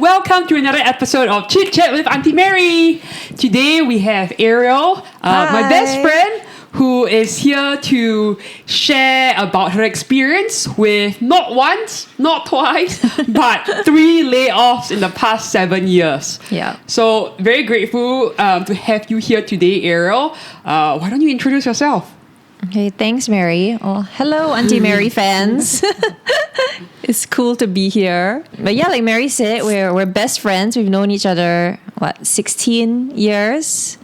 welcome to another episode of Chit Chat with Auntie Mary. Today we have Ariel, my best friend, who is here to share about her experience with not once, not twice, but 3 layoffs in the past 7 years. Yeah. So very grateful to have you here today, Ariel. Why don't you introduce yourself? Okay, thanks, Mary. Oh, hello, Auntie Mary fans. It's cool to be here. But yeah, like Mary said, we're best friends. We've known each other, 16 years,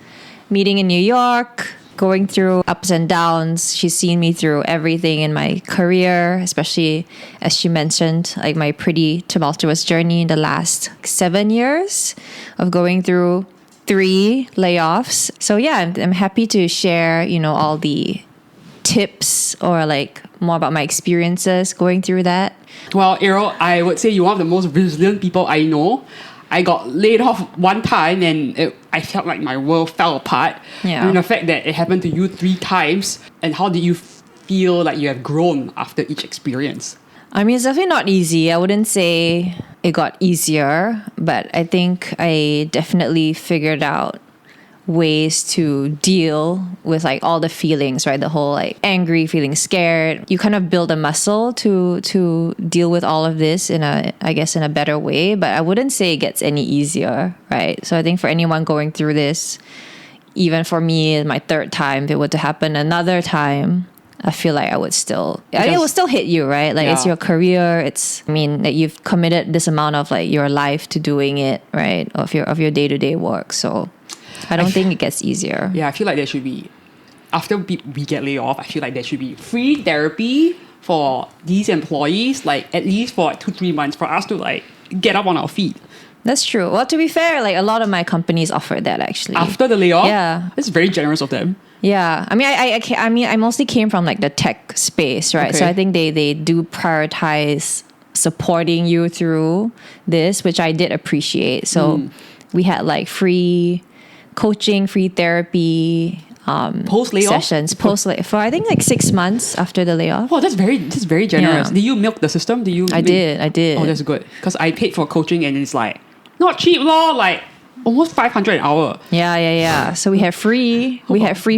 meeting in New York, going through ups and downs. She's seen me through everything in my career, especially, as she mentioned, like my pretty tumultuous journey in the last 7 years of going through 3 layoffs. So yeah, I'm happy to share, all the tips or like more about my experiences going through that. Well, Ariel, I would say you're one of the most resilient people I know. I got laid off one time and I felt like my world fell apart. Yeah. And the fact that it happened to you 3 times, and how did you feel like you have grown after each experience? I mean, it's definitely not easy. I wouldn't say it got easier, but I think I definitely figured out ways to deal with like all the feelings, right? The whole like angry, feeling scared. You kind of build a muscle to deal with all of this in a better way. But I wouldn't say it gets any easier, right? So I think for anyone going through this, even for me, my 3rd time, if it were to happen another time, I feel like it will still hit you, right? Like it's your career. That you've committed this amount of like your life to doing it, right? Of your day-to-day work. So I don't think it gets easier. Yeah, I feel like there should be, after we get laid off, I feel like there should be free therapy for these employees, like at least for like 2-3 months, for us to like get up on our feet. That's true. Well, to be fair, like a lot of my companies offer that actually. After the layoff? Yeah. It's very generous of them. Yeah. I mostly came from like the tech space, right? Okay. So I think they do prioritize supporting you through this, which I did appreciate. So we had like free coaching, free therapy, post-layoff sessions for I think like 6 months after the layoff. Oh, that's very generous. Yeah. Did you milk the system? I did. Oh, that's good. Because I paid for coaching and it's like not cheap, like almost 500 an hour. Yeah. So we had free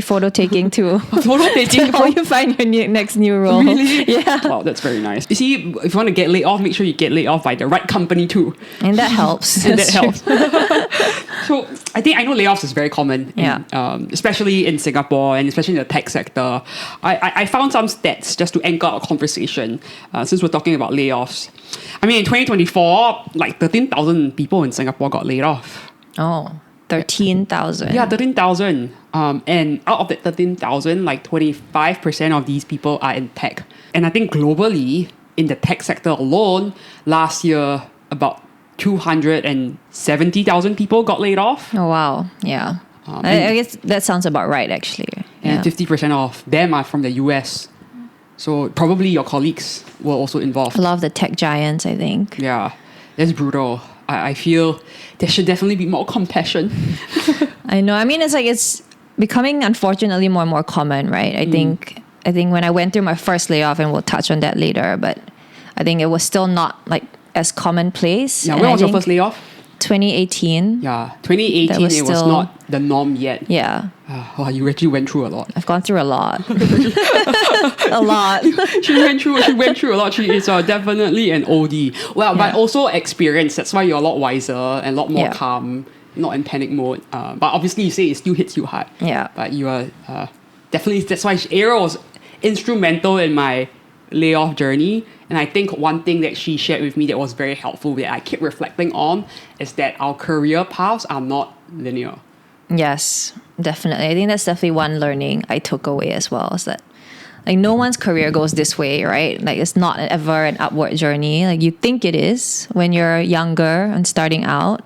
photo taking too. Photo taking to help you find your next new role. Really? Yeah. Wow, that's very nice. You see, if you want to get laid off, make sure you get laid off by the right company too. And that helps. And that helps. So I know layoffs is very common, especially in Singapore and especially in the tech sector. I found some stats just to anchor our conversation since we're talking about layoffs. I mean, in 2024, like 13,000 people in Singapore got laid off. Oh, 13,000. Yeah, 13,000. And out of that 13,000, like 25% of these people are in tech. And I think globally, in the tech sector alone, last year, about 270,000 people got laid off. Oh, wow. Yeah. I guess that sounds about right, actually. And 50% of them are from the US. So probably your colleagues were also involved. A lot of the tech giants, I think. Yeah, that's brutal. I feel there should definitely be more compassion. I know. I mean, it's becoming, unfortunately, more and more common, right? I think when I went through my first layoff, and we'll touch on that later, but I think it was still not like as commonplace. Yeah, and when was your first layoff? 2018. Yeah, 2018, it was not the norm yet. Yeah. Oh, you actually went through a lot. I've gone through a lot. A lot. She went through a lot. She is definitely an oldie. Well, but also experience. That's why you're a lot wiser and a lot more calm, not in panic mode. But obviously, you say it still hits you hard. Yeah. But you are definitely, that's why Ariel was instrumental in my layoff journey. And I think one thing that she shared with me that was very helpful, that I keep reflecting on, is that our career paths are not linear. Yes, definitely. I think that's definitely one learning I took away as well, is that like no one's career goes this way, right? Like it's not ever an upward journey. Like you think it is when you're younger and starting out.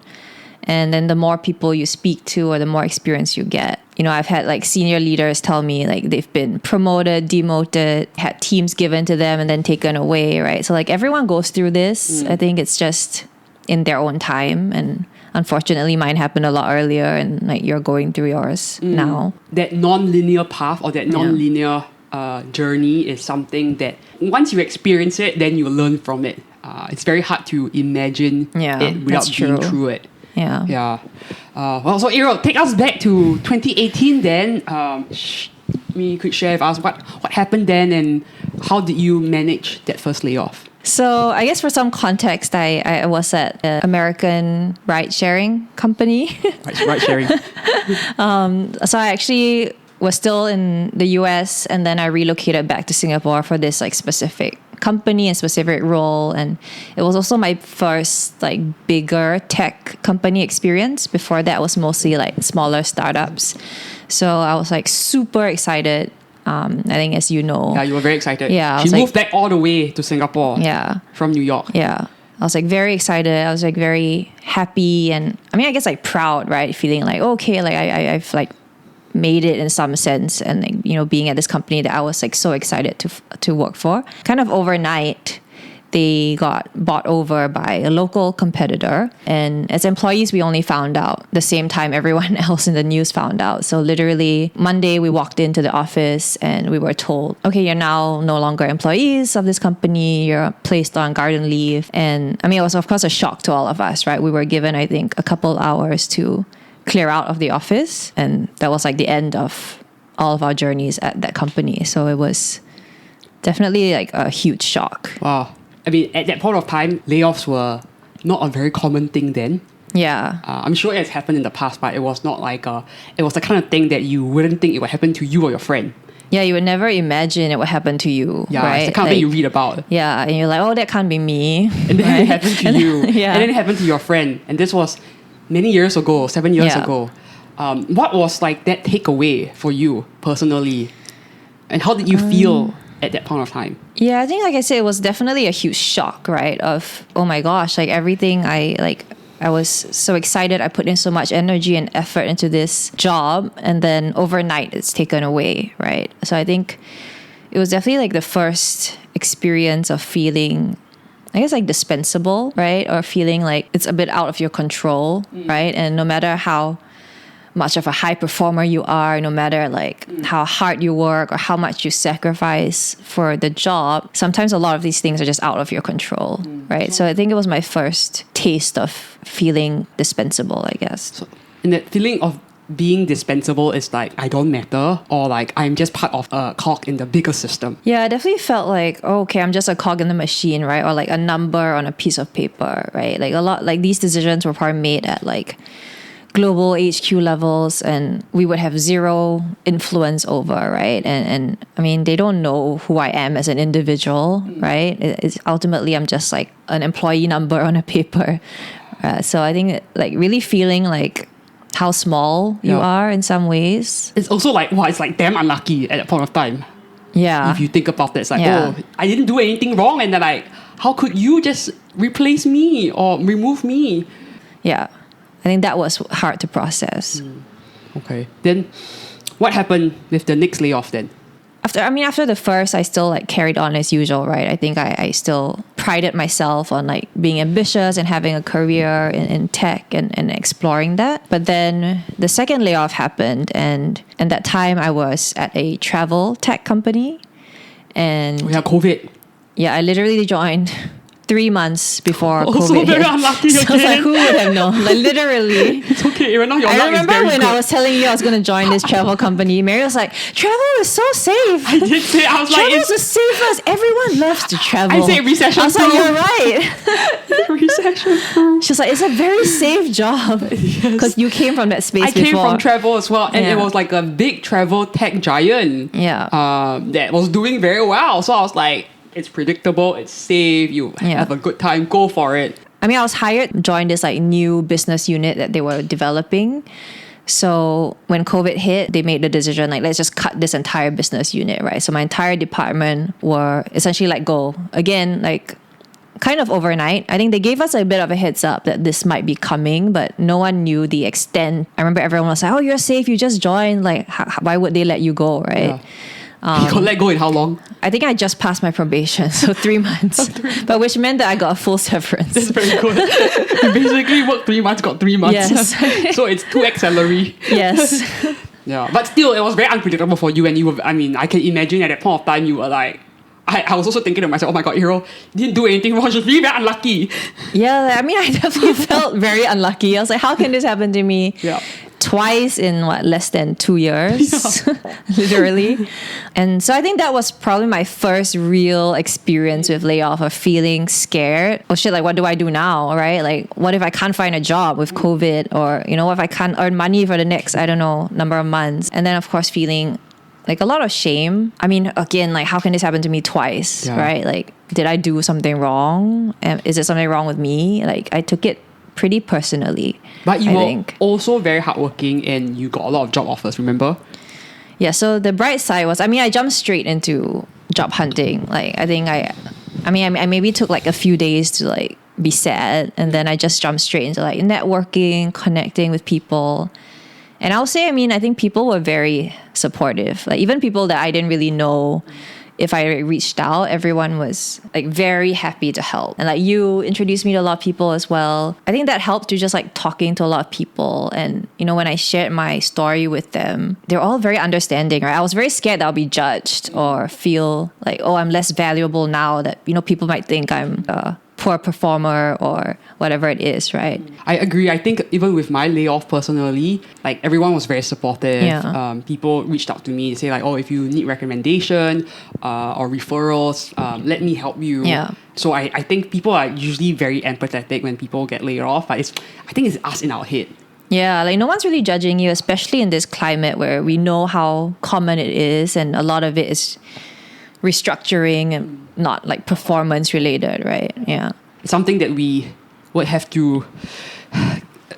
And then the more people you speak to or the more experience you get. I've had like senior leaders tell me like they've been promoted, demoted, had teams given to them and then taken away, right? So like everyone goes through this. I think it's just in their own time. And unfortunately, mine happened a lot earlier and like you're going through yours now. That non-linear path or that non-linear journey is something that once you experience it, then you learn from it. it's very hard to imagine Yeah, it without that's being true. through it. Yeah. Yeah. Well, so Ariel, take us back to 2018 then. You could share with us what happened then and how did you manage that first layoff? So I guess for some context, I was at an American ride-sharing company. Right sharing. So I actually was still in the US, and then I relocated back to Singapore for this like specific company and specific role. And it was also my first like bigger tech company experience. Before that was mostly like smaller startups. So I was like super excited. I think, as you know. Yeah, you were very excited. Yeah, I She was moved back all the way to Singapore. Yeah. From New York. Yeah. I was like very excited. I was like very happy, and I mean, I guess like proud, right? Feeling like, okay, like I've like made it in some sense, and like, you know, being at this company that I was like so excited to work for. Kind of overnight, they got bought over by a local competitor, and as employees we only found out the same time everyone else in the news found out. So literally Monday we walked into the office and we were told, okay, you're now no longer employees of this company, you're placed on garden leave. And I mean, it was of course a shock to all of us, right? We were given, I think, a couple hours to clear out of the office, and that was like the end of all of our journeys at that company. So it was definitely like a huge shock. Wow. I mean, at that point of time, layoffs were not a very common thing then. Yeah. I'm sure it has happened in the past, but it was not like it was the kind of thing that you wouldn't think it would happen to you or your friend. Yeah, you would never imagine it would happen to you, Yeah, right? it's the kind of thing you read about. Yeah, and you're like, oh, that can't be me. And then it happened to you. Yeah. And then it happened to your friend. And this was many years ago, 7 years Yeah. ago. What was like that takeaway for you personally? And how did you feel at that point of time? Yeah, I think, like I said, it was definitely a huge shock, right? Of, oh my gosh, like everything I was so excited. I put in so much energy and effort into this job, and then overnight it's taken away, right? So I think it was definitely like the first experience of feeling, I guess, like dispensable, right? Or feeling like it's a bit out of your control, right? And no matter how much of a high performer you are, no matter like how hard you work or how much you sacrifice for the job, sometimes a lot of these things are just out of your control, right? So I think it was my first taste of feeling dispensable, I guess. So, and that feeling of being dispensable is like, I don't matter, or like, I'm just part of a cog in the bigger system. Yeah, I definitely felt like, oh, okay, I'm just a cog in the machine, right? Or like a number on a piece of paper, right? Like a lot, like these decisions were probably made at like global HQ levels, and we would have zero influence over, right? And I mean, they don't know who I am as an individual, right? It's ultimately, I'm just like an employee number on a paper. So I think like really feeling like how small you are in some ways. It's also like, wow, it's like damn unlucky at that point of time. Yeah. If you think about that, it's like, Yeah. oh, I didn't do anything wrong, and then like, how could you just replace me or remove me? Yeah. I think that was hard to process. Okay. Then what happened with the next layoff then? After the first, I still like carried on as usual, right? I think I still prided myself on like being ambitious and having a career in tech and exploring that. But then the second layoff happened, and that time I was at a travel tech company. And We had COVID. yeah, I literally joined 3 months before Also COVID very hit. unlucky So I was like, again. who would have known? Like literally. It's okay, even though your I luck is remember very when good. I was telling you I was going to join this travel company, Mary was like, travel is so safe. I did say, I was like, Travel is it's the safest. Everyone loves to travel. I say recession I was like, proof. you're right. recession proof. She was like, it's a very safe job. Because you came from that space I came before. from travel as well, and Yeah. it was like a big travel tech giant. Yeah. That was doing very well. So I was like, it's predictable, it's safe, you Yeah. have a good time, go for it. I mean, I was hired to join this like new business unit that they were developing. So when COVID hit, they made the decision like, let's just cut this entire business unit, right? So my entire department were essentially let go. Again, like kind of overnight. I think they gave us a bit of a heads up that this might be coming, but no one knew the extent. I remember everyone was like, oh, you're safe, you just joined. Like, why would they let you go, right? You got let go in how long? I think I just passed my probation, so 3 months. But which meant that I got a full severance. That's very good. You basically worked 3 months, got 3 months. Yes. So it's 2x salary. Yes. Yeah, but still, it was very unpredictable for you. And you were, I mean, I can imagine at that point of time, you were like, I was also thinking to myself, oh my God, Ariel didn't do anything wrong. She's really very unlucky. Yeah, I mean, I definitely felt very unlucky. I was like, how can this happen to me? Yeah. Twice in less than 2 years, literally. And so I think that was probably my first real experience with layoff, of feeling scared. Oh shit, like what do I do now, right? Like what if I can't find a job with COVID, or what if I can't earn money for the next, I don't know, number of months? And then of course feeling like a lot of shame. I mean, again, like how can this happen to me twice, right? Like did I do something wrong? Is there something wrong with me? Like I took it pretty personally. But you were also very hardworking and you got a lot of job offers, remember? Yeah, so the bright side was, I jumped straight into job hunting. Like, I think I maybe took like a few days to like be sad, and then I just jumped straight into like networking, connecting with people. And I'll say, I think people were very supportive. Like even people that I didn't really know, if I reached out, everyone was like very happy to help. And like you introduced me to a lot of people as well. I think that helped to just like talking to a lot of people. And, when I shared my story with them, they're all very understanding, right? I was very scared that I'll be judged or feel like, oh, I'm less valuable now, that, people might think I'm a poor performer or whatever it is, right? I agree. I think even with my layoff personally, like everyone was very supportive. Yeah. People reached out to me and say like, oh, if you need recommendation or referrals, let me help you. Yeah. So I think people are usually very empathetic when people get laid off. But I think it's us in our head. Yeah, like no one's really judging you, especially in this climate where we know how common it is, and a lot of it is restructuring and not like performance related, right? Yeah. It's something that we would have to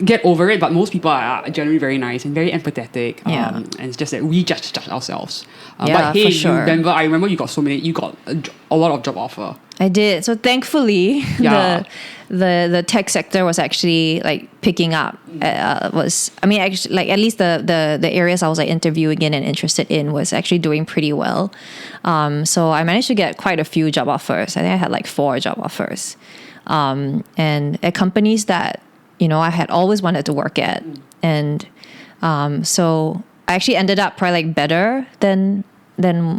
get over it, but most people are generally very nice and very empathetic. Yeah. And it's just that we judge ourselves. Yeah, but hey, for sure. I remember you got a lot of job offer. I did. So thankfully, Yeah. the tech sector was actually like picking up. Actually, like at least the areas I was like interviewing in and interested in was actually doing pretty well. So I managed to get quite a few job offers. I think I had like 4 job offers, and at companies that I had always wanted to work at, and so I actually ended up probably like better than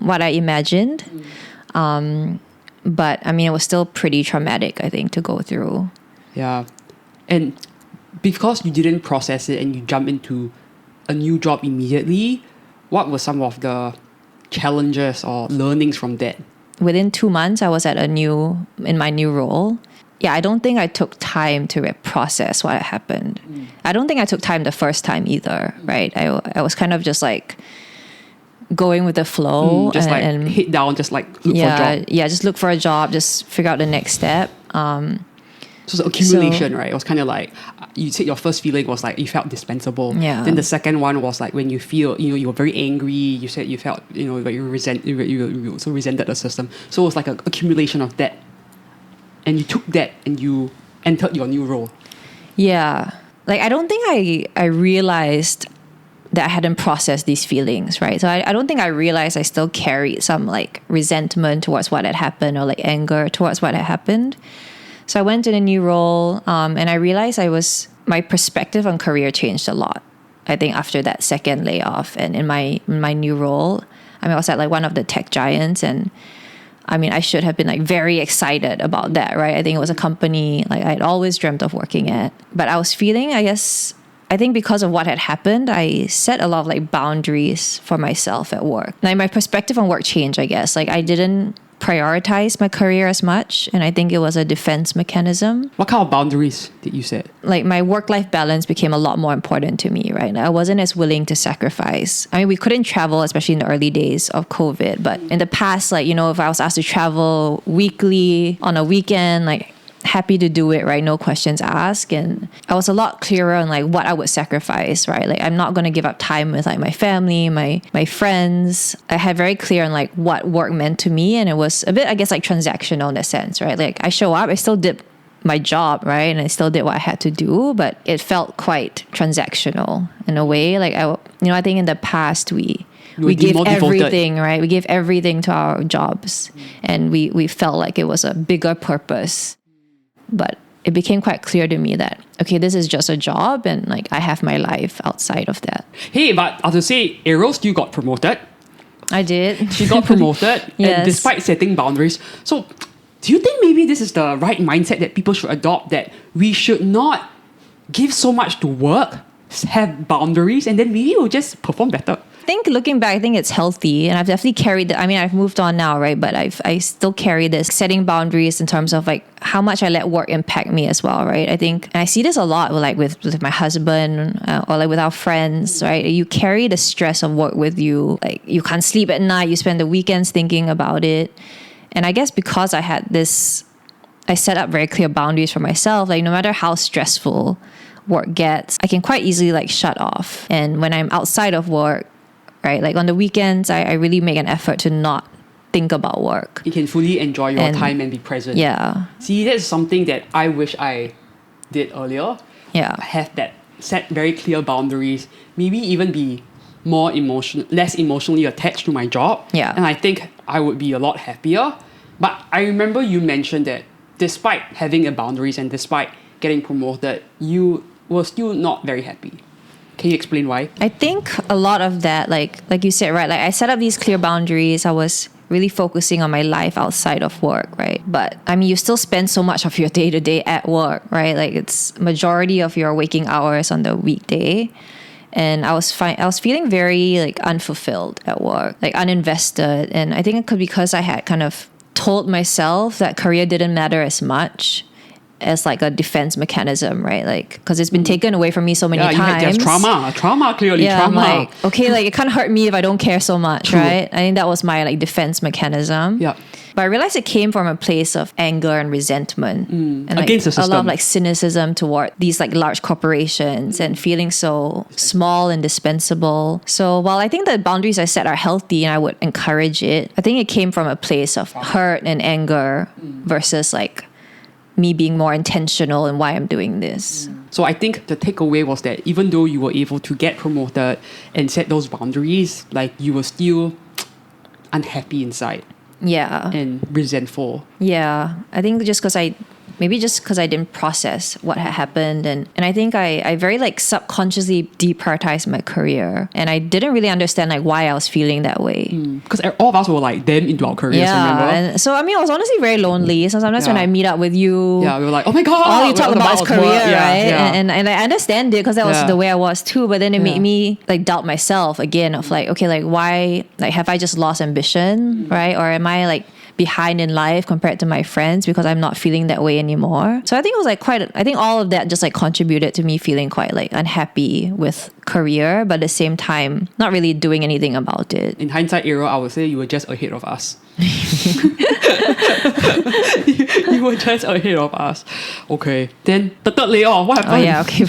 what I imagined. But it was still pretty traumatic, I think, to go through. Yeah. And because you didn't process it and you jump into a new job immediately, what were some of the challenges or learnings from that? Within 2 months, I was in my new role. Yeah, I don't think I took time to process what happened. I don't think I took time the first time either, right? I was kind of just like going with the flow. Just and hit down, just like look for a job. Yeah, just look for a job, just figure out the next step. So it's accumulation, right? It was kind of like, you said your first feeling was like you felt dispensable. Yeah. Then the second one was like when you feel, you were very angry. You said you felt, like you also resented the system. So it was like an accumulation of that. And you took that and you entered your new role. Yeah. Like, I don't think I realized that I hadn't processed these feelings, right? So I don't think I realized I still carried some like resentment towards what had happened, or like anger towards what had happened. So I went to the new role, and I realized my perspective on career changed a lot. I think after that second layoff, and in my new role, I was at like one of the tech giants, and I should have been like very excited about that, right? I think it was a company like I'd always dreamt of working at, but I was feeling, I think because of what had happened, I set a lot of like boundaries for myself at work. Like my perspective on work changed, I guess. Like I didn't prioritize my career as much, and I think it was a defense mechanism. What kind of boundaries did you set? Like my work-life balance became a lot more important to me, right? I wasn't as willing to sacrifice. We couldn't travel, especially in the early days of COVID, but in the past, like, if I was asked to travel weekly on a weekend, like happy to do it, right? No questions asked. And I was a lot clearer on like what I would sacrifice, right? Like I'm not going to give up time with like my family, my friends. I had very clear on like what work meant to me. And it was a bit, I guess, like transactional in a sense, right? Like I show up, I still did my job, right? And I still did what I had to do, but it felt quite transactional in a way. Like I think in the past we gave everything, right? We gave everything to our jobs, and we felt like it was a bigger purpose. But it became quite clear to me that, okay, this is just a job, and like I have my life outside of that. Hey, but I have to say, Ariel still got promoted I did. She got promoted Yes. and despite setting boundaries. So do you think maybe this is the right mindset that people should adopt, that we should not give so much to work, have boundaries, and then maybe we'll just perform better? I think looking back, I think it's healthy, and I've definitely carried that. I mean, I've moved on now, right? But I still carry this setting boundaries in terms of like how much I let work impact me as well, right? I think, and I see this a lot with my husband or like with our friends, right? You carry the stress of work with you. Like you can't sleep at night. You spend the weekends thinking about it. And I guess because I set up very clear boundaries for myself. Like no matter how stressful work gets, I can quite easily like shut off. And when I'm outside of work, right, like on the weekends, I really make an effort to not think about work. You can fully enjoy your time and be present. Yeah. See, that's something that I wish I did earlier. Yeah. Have that, set very clear boundaries, maybe even be less emotionally attached to my job. Yeah. And I think I would be a lot happier. But I remember you mentioned that despite having a boundaries and despite getting promoted, you were still not very happy. Can you explain why? I think a lot of that, like you said, right? Like I set up these clear boundaries. I was really focusing on my life outside of work, right? But I mean, you still spend so much of your day to day at work, right? Like it's majority of your waking hours on the weekday. And I was feeling very like unfulfilled at work, like uninvested. And I think it could be because I had kind of told myself that career didn't matter as much as like a defense mechanism, right? Like, because it's been taken away from me so many times. There's trauma clearly, yeah, trauma. I'm like, okay, like it can't hurt me if I don't care so much, True. right? I think that was my like defense mechanism. Yeah. But I realized it came from a place of anger and resentment, and like, Against the a lot system. of like cynicism toward these like large corporations and feeling so small and dispensable. So while I think the boundaries I set are healthy and I would encourage it, I think it came from a place of hurt and anger versus like me being more intentional in why I'm doing this. So I think the takeaway was that even though you were able to get promoted and set those boundaries, like you were still unhappy inside Yeah. and resentful. Yeah. I think just because I didn't process what had happened. And I think I very like subconsciously deprioritized my career. And I didn't really understand like why I was feeling that way. Because all of us were like damn into our careers, remember? And so I mean I was honestly very lonely. So sometimes when I meet up with you, Yeah, we were like, oh my God. all you talk about is career, work. Yeah, right? yeah. And I understand it because that was Yeah. the way I was too. But then it made Yeah. me like doubt myself again of like, okay, like why, like have I just lost ambition, right? Or am I like behind in life compared to my friends because I'm not feeling that way anymore? So I think it was like I think all of that just like contributed to me feeling quite like unhappy with career, but at the same time, not really doing anything about it. In hindsight, Ariel, I would say you were just ahead of us. You were just ahead of us. Okay. Then the third layoff, what happened? Oh yeah, okay.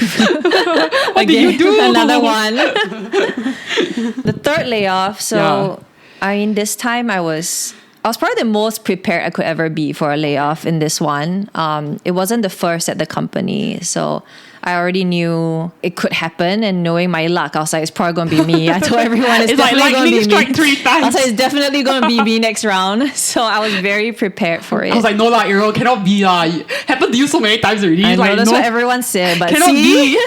What did you do? Another one. The third layoff. So I mean, this time I was probably the most prepared I could ever be for a layoff in this one. It wasn't the first at the company, so I already knew it could happen. And knowing my luck, I was like, it's probably going to be me. I told everyone it's like definitely going to lightning be strike me. 3 times. I was like, it's definitely going to be me next round. So I was very prepared for it. I was like, no lah, Ariel, cannot be lah. Happened to you so many times already. I know, like, that's no, what everyone said, but cannot see? be.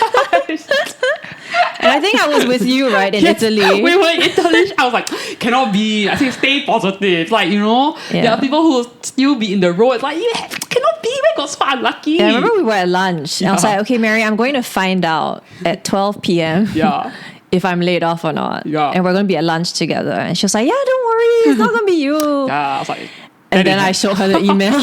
And I think I was with you, right, in Yes, Italy. we were in Italy. I was like, cannot be. I think stay positive. Like, you know, there Yeah. are people who will still be in the road. It's like, yeah, cannot be. We got so unlucky. Yeah, I remember we were at lunch. And I was Yeah. like, okay, Mary, I'm going to find out at 12 p.m. Yeah. if I'm laid off or not. Yeah. And we're going to be at lunch together. And she was like, yeah, don't worry. It's not going to be you. Yeah, I was like, And then I showed her the email.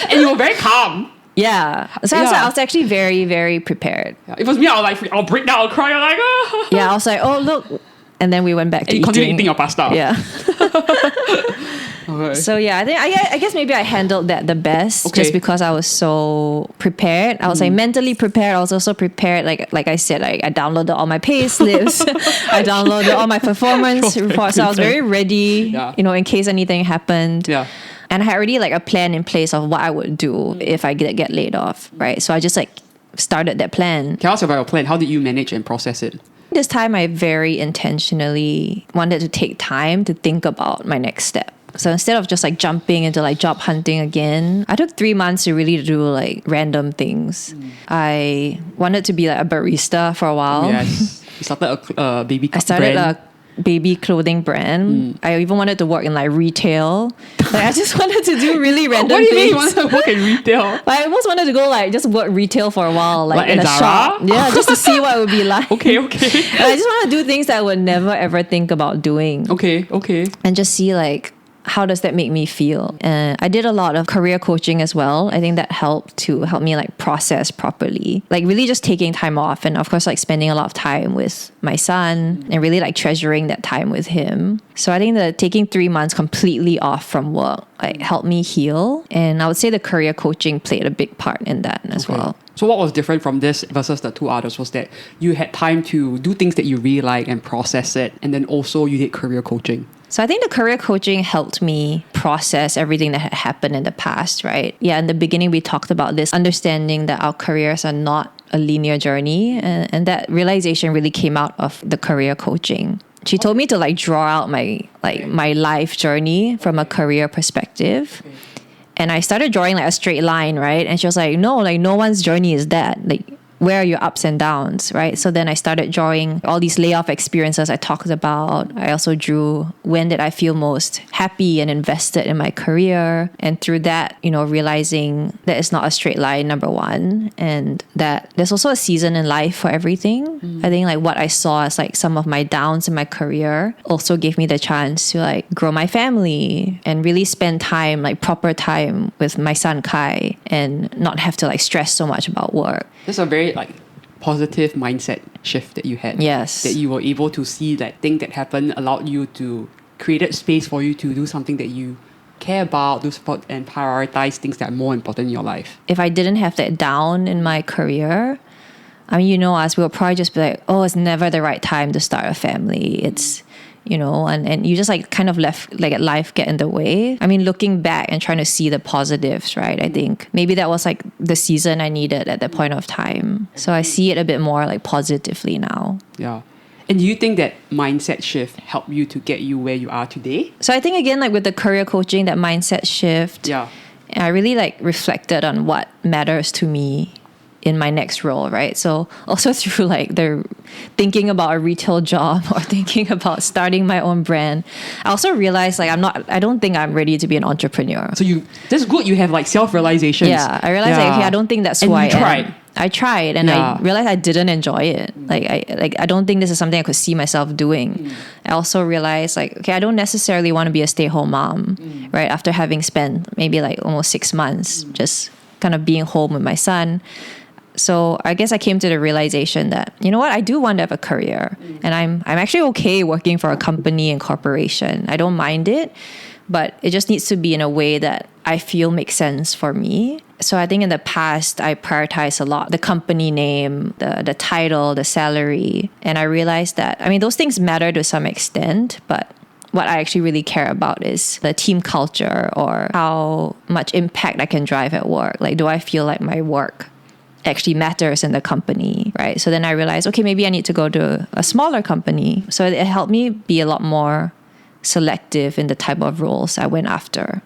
and you were very calm. Yeah. So I was actually very, very prepared. Yeah, if it was me, I'll break down, I'll cry. I'm like, ah. Yeah, I was like, oh, look. And then we went back to And you continue eating your pasta. Yeah. Okay. So yeah, I guess maybe I handled that the best Okay. just because I was so prepared. I was like mentally prepared. I was also prepared. Like I said, I downloaded all my pay slips. I downloaded all my performance reports. So I was very ready, Yeah. in case anything happened. Yeah. And I had already like a plan in place of what I would do if I get laid off, right? So I just like started that plan. Can I ask about your plan? How did you manage and process it? This time I very intentionally wanted to take time to think about my next step. So instead of just like jumping into like job hunting again, I took 3 months to really do like random things. I wanted to be like a barista for a while. Yes. You started a baby I cup started brand. a baby clothing brand. I even wanted to work in like retail. Like I just wanted to do really random What do you things. mean you want to work in retail? I almost wanted to go like just work retail for a while, like in at a Zara? shop. Yeah, just to see what it would be like. Okay. And I just want to do things that I would never ever think about doing. Okay. And just see like, how does that make me feel? And I did a lot of career coaching as well. I think that helped me like process properly. Like really just taking time off, and of course like spending a lot of time with my son and really like treasuring that time with him. So I think that taking 3 months completely off from work like helped me heal. And I would say the career coaching played a big part in that as well. So what was different from this versus the two others was that you had time to do things that you really like and process it, and then also you did career coaching. So I think the career coaching helped me process everything that had happened in the past, right? Yeah, in the beginning we talked about this understanding that our careers are not a linear journey, and that realization really came out of the career coaching. She told me to like draw out my life journey from a career perspective. And I started drawing like a straight line, right? And she was like, no, like no one's journey is that. Like, where are your ups and downs, right? So then I started drawing all these layoff experiences I talked about. I also drew when did I feel most happy and invested in my career. And through that, realizing that it's not a straight line, number one, and that there's also a season in life for everything. I think like what I saw as like some of my downs in my career also gave me the chance to like grow my family and really spend time, like proper time with my son Kai, and not have to like stress so much about work. That's a very like positive mindset shift that you had. Yes. That you were able to see that thing that happened allowed you to create space for you to do something that you care about, do support and prioritize things that are more important in your life. If I didn't have that down in my career, I mean, us, we would probably just be like, oh, it's never the right time to start a family. It's, and you just like kind of left like life get in the way. I mean, looking back and trying to see the positives, right? I think maybe that was like the season I needed at that point of time. So I see it a bit more like positively now. Yeah. And do you think that mindset shift helped you to get you where you are today? So I think again, like with the career coaching, that mindset shift, I really like reflected on what matters to me in my next role, right? So also through like the thinking about a retail job or thinking about starting my own brand, I also realized like I don't think I'm ready to be an entrepreneur. So that's good. You have like self-realizations. Yeah, I realized like, okay, I don't think that's who I am. I tried and I realized I didn't enjoy it. I don't think this is something I could see myself doing. I also realized like, okay, I don't necessarily want to be a stay-at-home mom, right? After having spent maybe like almost 6 months just kind of being home with my son. So I guess I came to the realization that, you know what, I do want to have a career, and I'm actually okay working for a company and corporation. I don't mind it, but it just needs to be in a way that I feel makes sense for me. So I think in the past, I prioritized a lot the company name, the title, the salary. And I realized that, I mean, those things matter to some extent, but what I actually really care about is the team culture, or how much impact I can drive at work. Like, do I feel like my work actually matters in the company, right? So then I realized, okay, maybe I need to go to a smaller company. So it helped me be a lot more selective in the type of roles I went after.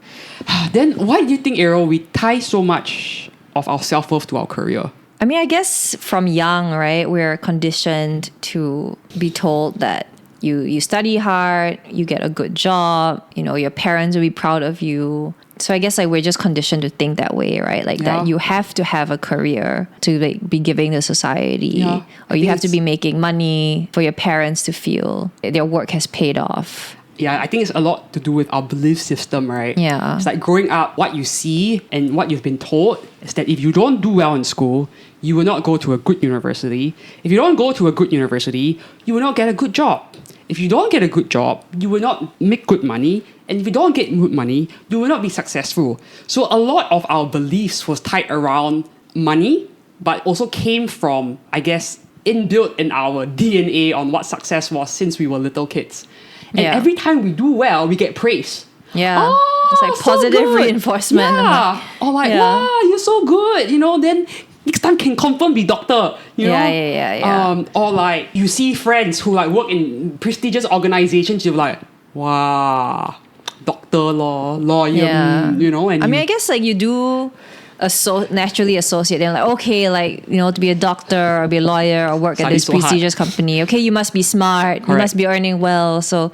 Then why do you think, Ariel, we tie so much of our self-worth to our career? I mean, I guess from young, right, we're conditioned to be told that you study hard, you get a good job, your parents will be proud of you. So I guess like we're just conditioned to think that way, right? Like that you have to have a career to like be giving to society, or you have to be making money for your parents to feel their work has paid off. Yeah, I think it's a lot to do with our belief system, right? Yeah. It's like growing up, what you see and what you've been told is that if you don't do well in school, you will not go to a good university. If you don't go to a good university, you will not get a good job. If you don't get a good job, you will not make good money. And if you don't get good money, you will not be successful. So a lot of our beliefs was tied around money, but also came from, I guess, inbuilt in our DNA on what success was since we were little kids. And every time we do well, we get praise. Yeah. Oh, it's like positive reinforcement. Yeah. Or like, wow, you're so good. Then next time can confirm be doctor. Yeah. Or like you see friends who like work in prestigious organizations, you're like, wow, doctor, lawyer, Yeah. And I mean, I guess like you do naturally associate them, like, okay, like, to be a doctor or be a lawyer or work at Study this so hard. prestigious company. Okay, you must be smart. You Correct. must be earning well. So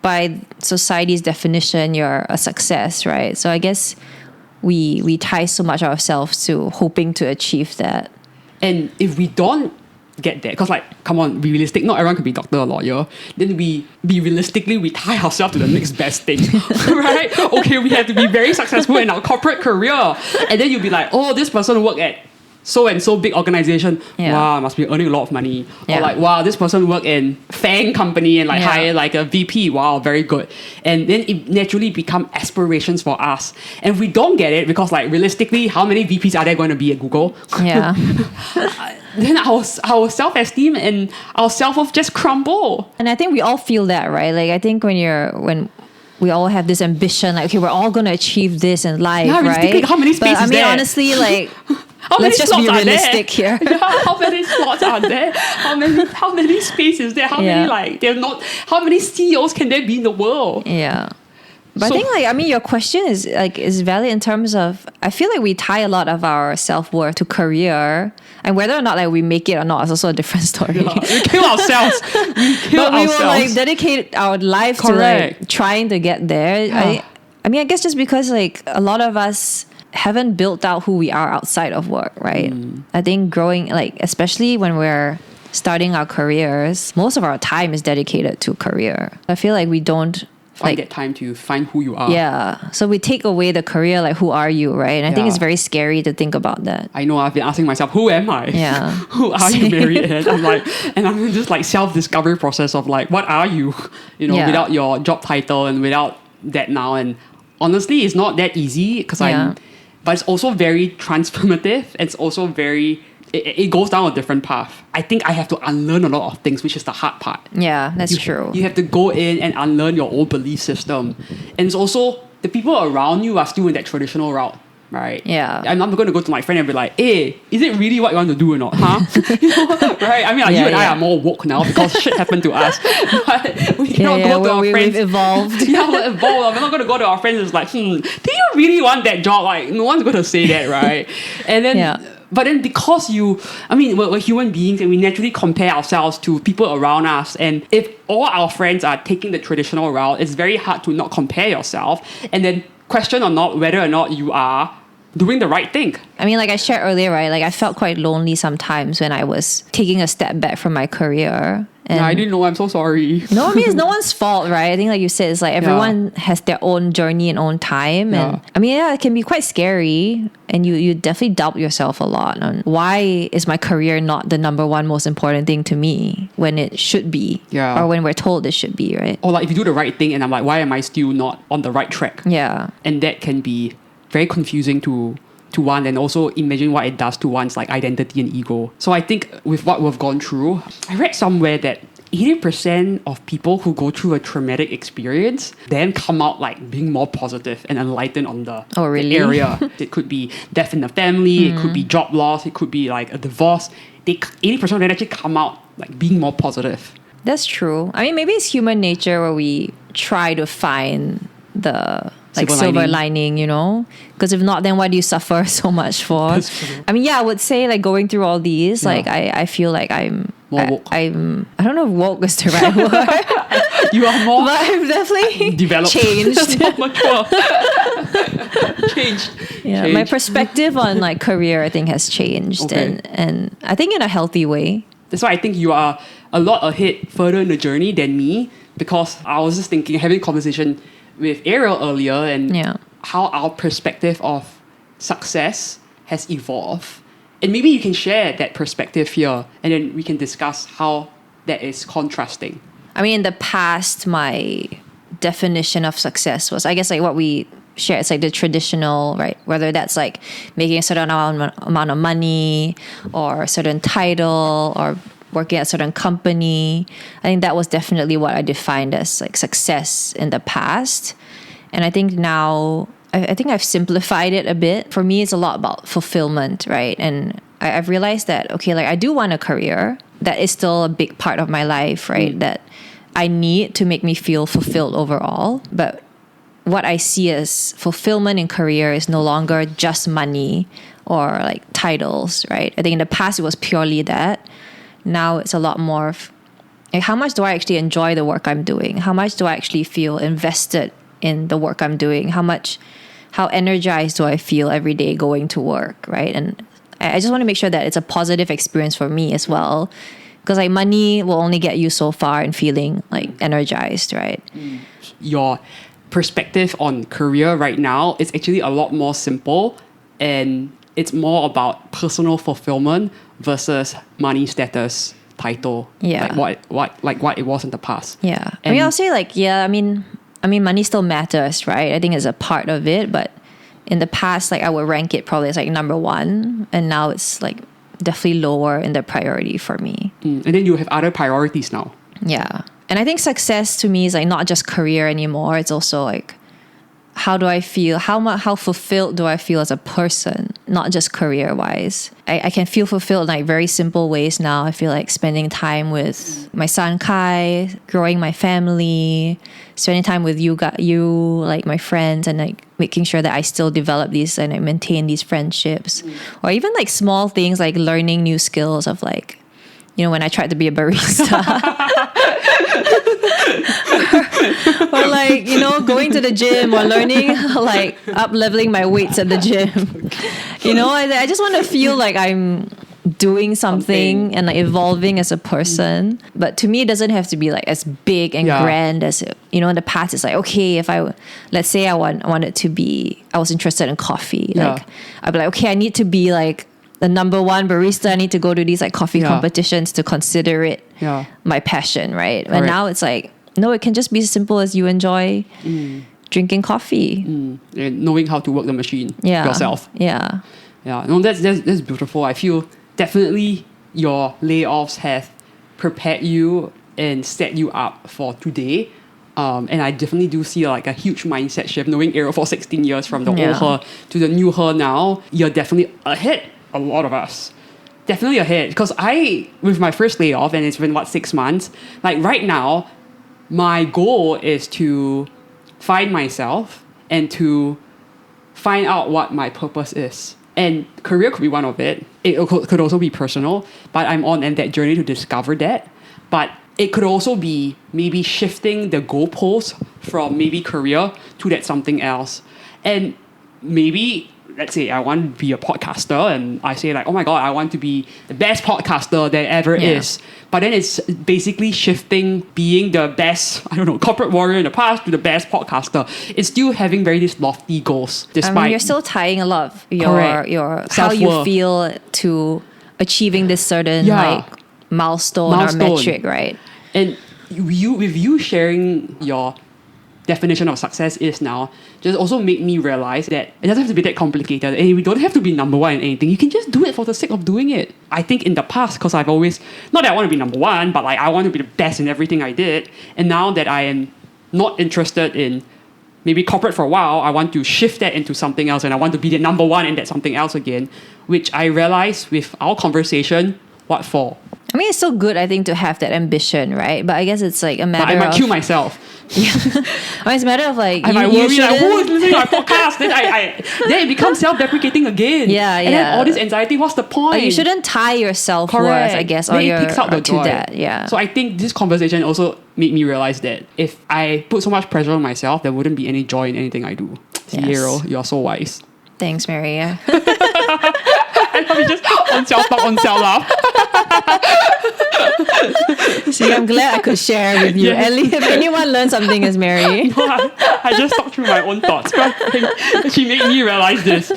by society's definition, you're a success, right? So I guess we tie so much ourselves to hoping to achieve that. And if we don't get there, because like, come on, be realistic, not everyone can be doctor or lawyer, then we tie ourselves to the next best thing, right? Okay, we have to be very successful in our corporate career. And then you'll be like, oh, this person work at so and so big organization. Yeah. Wow, must be earning a lot of money. Yeah. Or like, wow, this person work in FANG company and like hire like a VP. Wow, very good. And then it naturally become aspirations for us. And if we don't get it, because like realistically, how many VPs are there going to be at Google? Yeah. Then our self-esteem and our self-worth just crumble. And I think we all feel that, right? Like, I think when we all have this ambition, like, okay, we're all going to achieve this in life, Yeah, realistically, right? how many spaces But I mean, there? honestly, like, How many let's just be slots are there? realistic here. Yeah, how many slots are there? How many spaces there? How many how many CEOs can there be in the world? Yeah. But So- I think, like, I mean, your question is valid in terms of, I feel like we tie a lot of our self-worth to career, and whether or not like we make it or not is also a different story. We kill ourselves. But we will like dedicate our life to like trying to get there. Yeah. I mean, I guess just because like a lot of us haven't built out who we are outside of work, right? I think growing, like, especially when we're starting our careers, most of our time is dedicated to career. I feel like we don't Find that time to find who you are. Yeah. So we take away the career, like, who are you, right? And I think Yeah. it's very scary to think about that. I know, I've been asking myself, who am I? Yeah. Who are you, Mary? And I'm like, and I'm in this like self-discovery process of like, what are you? Yeah. Without your job title and without that now. And honestly, it's not that easy because but it's also very transformative. It's also very, it goes down a different path. I think I have to unlearn a lot of things, which is the hard part. Yeah, that's true. You have to go in and unlearn your old belief system. And it's also, the people around you are still in that traditional route, right? Yeah. I'm not going to go to my friend and be like, hey, is it really what you want to do or not, huh? Right? I mean, like, you and I are more woke now because shit happened to us. But we cannot go to our friends. We've evolved. Yeah, we're evolved. We're not going to go to our friends and it's like, do you really want that job? Like, no one's going to say that, right? And then... But then because we're human beings and we naturally compare ourselves to people around us. And if all our friends are taking the traditional route, it's very hard to not compare yourself and then question or not whether or not you are doing the right thing. I mean, like I shared earlier, right? Like I felt quite lonely sometimes when I was taking a step back from my career. And I didn't know. I'm so sorry. No, I mean, it's no one's fault, right? I think, like you said, it's like everyone has their own journey and own time. And I mean, it can be quite scary. And you definitely doubt yourself a lot on why is my career not the number one most important thing to me when it should be? Yeah. Or when we're told it should be, right? Or like if you do the right thing and I'm like, why am I still not on the right track? Yeah. And that can be very confusing to one, and also imagine what it does to one's like identity and ego. So I think with what we've gone through, I read somewhere that 80% of people who go through a traumatic experience then come out like being more positive and enlightened on the area. It could be death in the family, it could be job loss, it could be like a divorce. 80% of them actually come out like being more positive. That's true. I mean, maybe it's human nature where we try to find the silver lining, because if not, then why do you suffer so much for? I mean, I would say like going through all these, like I feel like I'm more woke. I don't know if woke is the right word. You are more, but I've definitely developed, changed. More mature. Changed. Yeah, my perspective on like career, I think, has changed, and I think in a healthy way. That's why I think you are a lot ahead, further in the journey than me, because I was just thinking, having a conversation with Ariel earlier, and how our perspective of success has evolved. And maybe you can share that perspective here, and then we can discuss how that is contrasting. I mean, in the past, my definition of success was, I guess, like what we share. It's like the traditional, right? Whether that's like making a certain amount of money or a certain title or working at a certain company. I think that was definitely what I defined as like success in the past. And I think now, I think I've simplified it a bit. For me, it's a lot about fulfillment, right? And I've realized that, okay, like I do want a career. That is still a big part of my life, right? That I need to make me feel fulfilled overall. But what I see as fulfillment in career is no longer just money or like titles, right? I think in the past it was purely that. Now it's a lot more of like, how much do I actually enjoy the work I'm doing? How much do I actually feel invested in the work I'm doing? How energized do I feel every day going to work, right? And I just want to make sure that it's a positive experience for me as well. Because like money will only get you so far in feeling like energized, right? Your perspective on career right now is actually a lot more simple, and it's more about personal fulfillment versus money status title. Yeah. Like what it was in the past. Yeah. And I'll say like, I mean money still matters, right? I think it's a part of it, but in the past, like I would rank it probably as like number one, and now it's like definitely lower in the priority for me. and then you have other priorities now. Yeah. And I think success to me is like not just career anymore. It's also like, how do I feel? How fulfilled do I feel as a person? Not just career wise. I can feel fulfilled in like very simple ways now. I feel like spending time with my son Kai, growing my family, spending time with you like my friends, and like making sure that I still develop these and I maintain these friendships. Or even like small things like learning new skills of like, you know, when I tried to be a barista. Or like, you know, going to the gym or learning like up leveling my weights at the gym. You know, I just want to feel like I'm doing something and like evolving as a person. But to me, it doesn't have to be like as big and grand as, you know, in the past. It's like, okay, if let's say I was interested in coffee. Like I'd be like, okay, I need to be like the number one barista. I need to go to these like coffee competitions to consider it my passion, right? And now it's like, no, it can just be as simple as you enjoy drinking coffee. And knowing how to work the machine yourself. Yeah. Yeah. No, that's beautiful. I feel definitely your layoffs have prepared you and set you up for today. And I definitely do see like a huge mindset shift. Knowing Ariel for 16 years from the old her to the new her now, you're definitely ahead a lot of us. Definitely ahead. Because with my first layoff, and it's been 6 months, like right now, my goal is to find myself and to find out what my purpose is. And career could be one of it. It could also be personal, but I'm on that journey to discover that. But it could also be maybe shifting the goalposts from maybe career to that something else. And maybe, let's say I want to be a podcaster, and I say like, oh my God, I want to be the best podcaster there ever is. But then it's basically shifting being the best, corporate warrior in the past to the best podcaster. It's still having very these lofty goals. Despite you're still tying a lot of your how you feel to achieving this certain like milestone or metric, right? And with you sharing your definition of success is now, just also made me realize that it doesn't have to be that complicated, and we don't have to be number one in anything. You can just do it for the sake of doing it. I think in the past, because I've always, not that I want to be number one, but like I want to be the best in everything I did. And now that I am not interested in maybe corporate for a while, I want to shift that into something else, and I want to be the number one in that something else again, which I realized with our conversation, what for? I mean, it's so good, I think, to have that ambition, right? But I guess it's like a matter of... I might kill myself. I mean, it's a matter of like... I worry like, who is listening to my podcast? Then it becomes self-deprecating again. Yeah. And then all this anxiety, what's the point? You shouldn't tie your self-worth, I guess, or it picks out the joy. to that. Yeah. So I think this conversation also made me realize that if I put so much pressure on myself, there wouldn't be any joy in anything I do. See, Ariel, you're so wise. Thanks, Maria. I probably just on self laugh. See, I'm glad I could share with you. At least if anyone learned something, is Mary. No, I just talked through my own thoughts. But she made me realize this.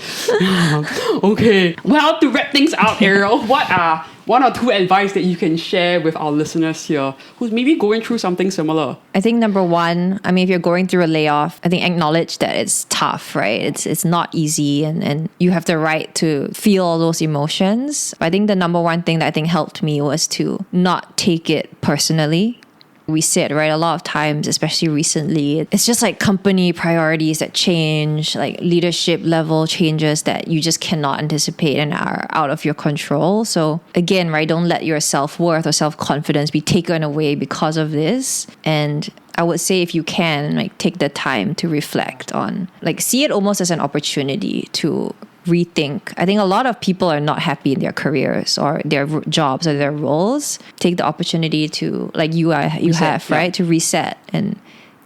Okay. Well, to wrap things up, Ariel, what are one or two advice that you can share with our listeners here who's maybe going through something similar? I think number one, I mean, if you're going through a layoff, I think acknowledge that it's tough, right? It's not easy, and you have the right to feel all those emotions. I think the number one thing that I think helped me was to not take it personally. We said, right, a lot of times, especially recently, it's just like company priorities that change, like leadership level changes that you just cannot anticipate and are out of your control. So again, right, don't let your self-worth or self-confidence be taken away because of this. And I I would say if you can, like, take the time to reflect on, like, see it almost as an opportunity to rethink. I think a lot of people are not happy in their careers or their jobs or their roles. Take the opportunity to, like you have, right? To reset and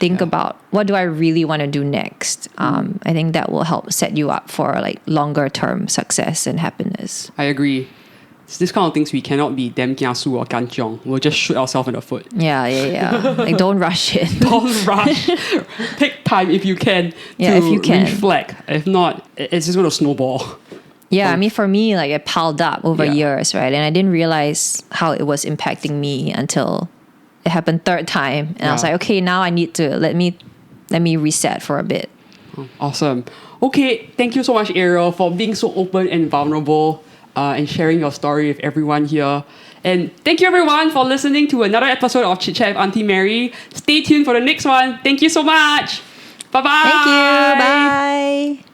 think about, what do I really want to do next? I think that will help set you up for like longer term success and happiness. I agree. It's this kind of things we cannot be damn kiasu or kanchiong. We'll just shoot ourselves in the foot. Yeah. Like, don't rush it. Don't rush. Take time if you can to if you can. reflect. If not, it's just going to snowball. Yeah, I mean, for me, like, it piled up over years, right? And I didn't realize how it was impacting me until it happened third time. And I was like, okay, now I need to let me reset for a bit. Awesome. Okay, thank you so much, Ariel, for being so open and vulnerable and sharing your story with everyone here. And thank you, everyone, for listening to another episode of Chit Chat with Auntie Mary. Stay tuned for the next one. Thank you so much. Bye-bye. Thank you. Bye.